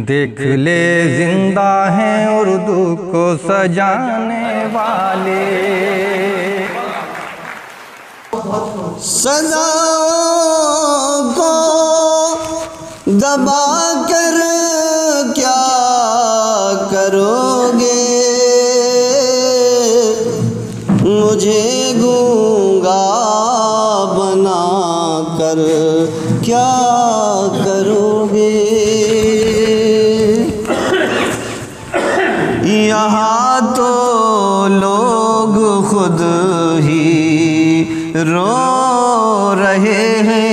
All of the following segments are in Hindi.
देख ले जिंदा हैं उर्दू को सजाने वाले। सदाओं को दबा कर क्या करोगे, मुझे गूंगा बना कर क्या करोगे। यहाँ तो लोग खुद ही रो रहे हैं,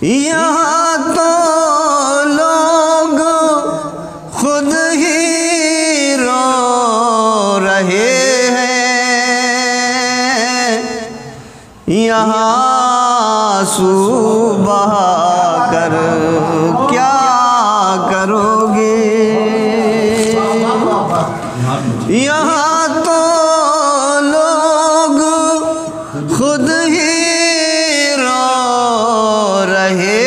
यहाँ तो लोग खुद ही रो रहे हैं, यहाँ आंसू बहा कर क्या करोगे। यहाँ तो लोग खुद ही रो रहे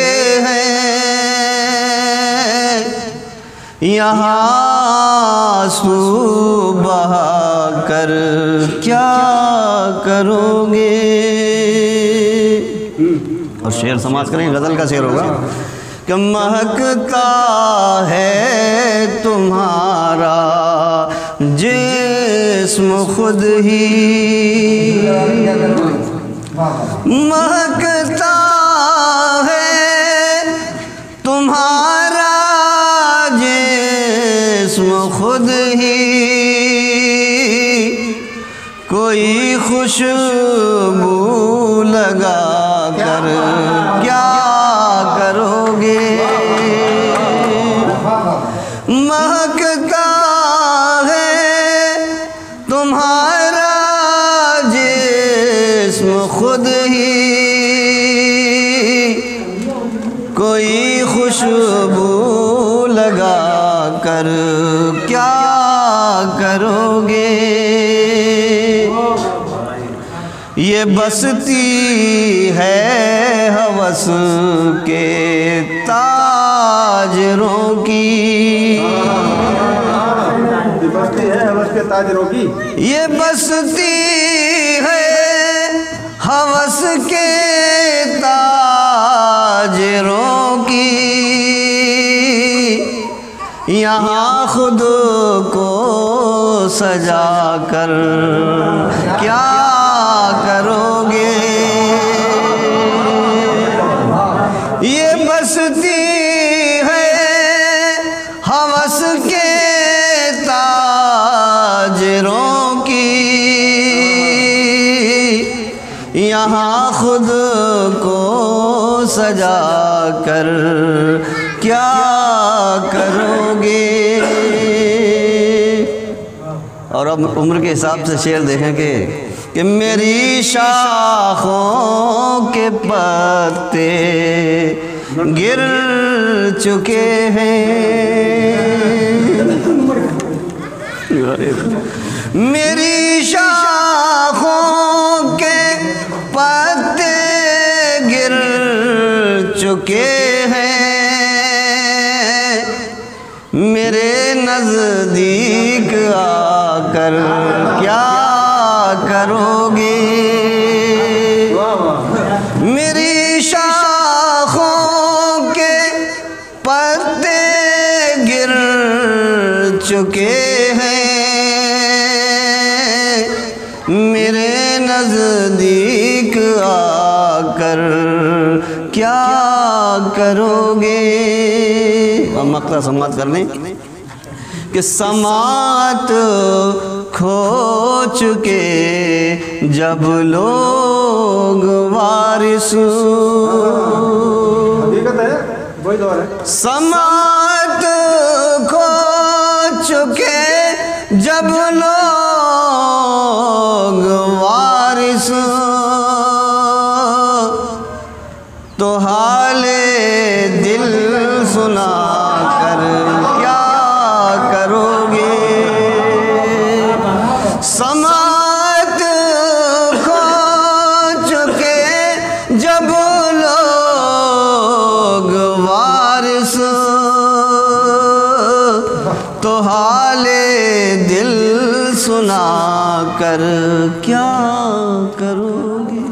हैं, यहाँ आंसू बहा कर क्या करोगे। और शेर समाज करें, गज़ल का शेर होगा कि महकता है तुम्हारा जिस्म खुद ही, महकता है तुम्हारा जिस्म खुद ही, कोई खुशबू लगा कर क्या करोगे। महकता है तुम्हारा जिस्म खुद ही, कोई खुशबू लगा कर क्या करोगे। ये बसती है हवस के ताजरों की, बसती है हवस के ताजरों की, ये बसती है हवस के ताजरों की, यहाँ खुद को सजा कर क्या करोगे। ये बसती है हवस के ताजरों की, यहाँ खुद को सजा कर क्या करोगे। और अब उम्र के हिसाब से शेर देखें कि मेरी शाखों के पत्ते गिर चुके हैं, मेरी शाखों के पत्ते गिर चुके हैं, मेरे नज़दीक आकर क्या करोगे। मेरी शाखों के पत्ते गिर चुके हैं, मेरे नज़दीक आकर क्या करोगे। अब मक्ता समात कर लें कि समात खो चुके जब लोग वारिस, वही दौर है। समात खो चुके जब लोग वारिस, तो हाले दिल सुना कर क्या करोगे। समात खो चुके जब लोग तो हाले दिल सुना कर क्या करोगी।